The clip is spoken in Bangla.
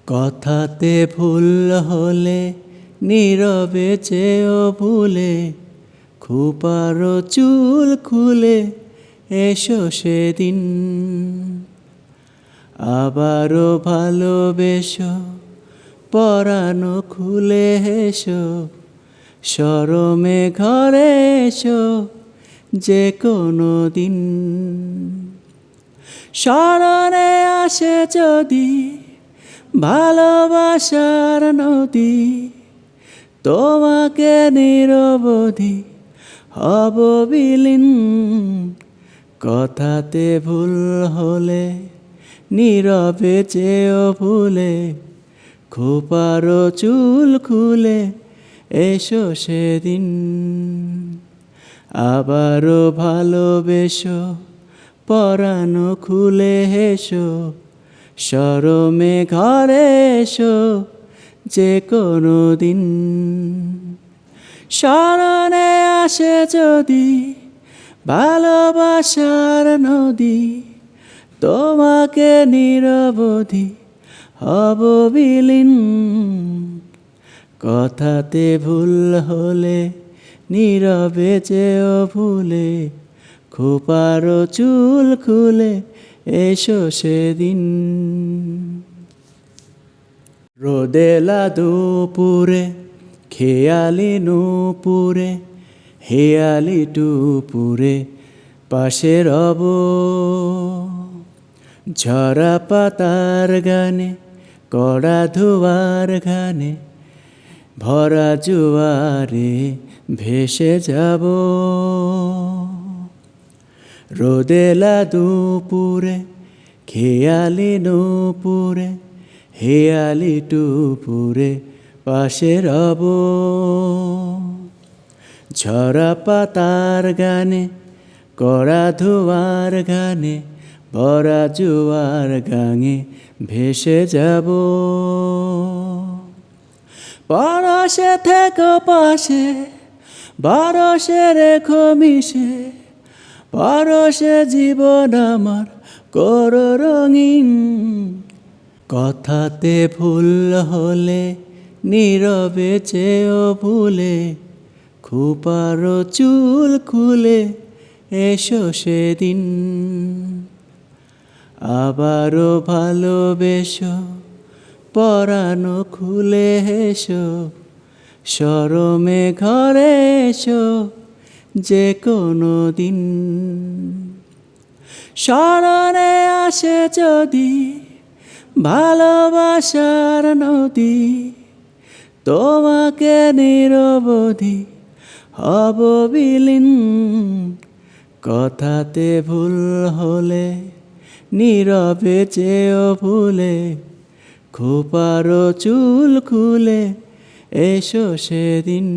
কথাতে ভুল হলে নীরবে চেয়েও ভুলে, খোপারও চুল খুলে এসো সেদিন। আবারও ভালোবেসো, পরানো খুলে হেসো, শরমে ঘরে এসো যে কোনো দিন। স্মরণে আসে যদি ভালোবাসার নদী, তোমাকে নিরবধি হব বিলীন। কথাতে ভুল হলে নীরবে চেয়েও ভুলে, খোপারও চুল খুলে এসো সেদিন। আবারও ভালোবেসো, পরানো খুলে হেসো, শরমে ঘরে এসো যে কোনো দিন। স্মরণে আসে যদি ভালোবাসার নদী, তোমাকে নিরবধি হব বিলীন। কথাতে ভুল হলে নীরবে চেয়েও ভুলে, খোপারও চুল খুলে এসো সেদিন। রোদেলা দুপুরে খেয়ালি নুপুরে, হেয়ালি টুপুরে পাশে রব। ঝরা পাতার গানে, কড়া ধোয়ার গানে, ভরা জোয়ারে ভেসে যাব। রোদেলা দুপুরে খেয়ালি নুপুরে, হেয়ালি টুপুরে পাশে রব। ঝরা পাতার গানে, কড়া ধোয়ার গানে, ভরা জোয়ার গাঙে ভেসে যাব। পরশে থেকো পাশে, বরশে রেখো মিশে, পরশে জীবন আমার করো রঙিন। কথাতে ভুল হলে নীরবে চেয়েও ভুলে, খোপারও চুল খুলে এসো সেদিন। আবারও ভালোবেসো, পরানো খুলে হেসো, শরমে ঘরে এসো যে কোনো দিন। স্মরণে আসে যদি ভালোবাসার নদী, তোমাকে নিরবধি হব বিলীন। কথাতে ভুল হলে নীরবে চেয়েও ভুলে, খোপারও চুল খুলে এসো সেদিন।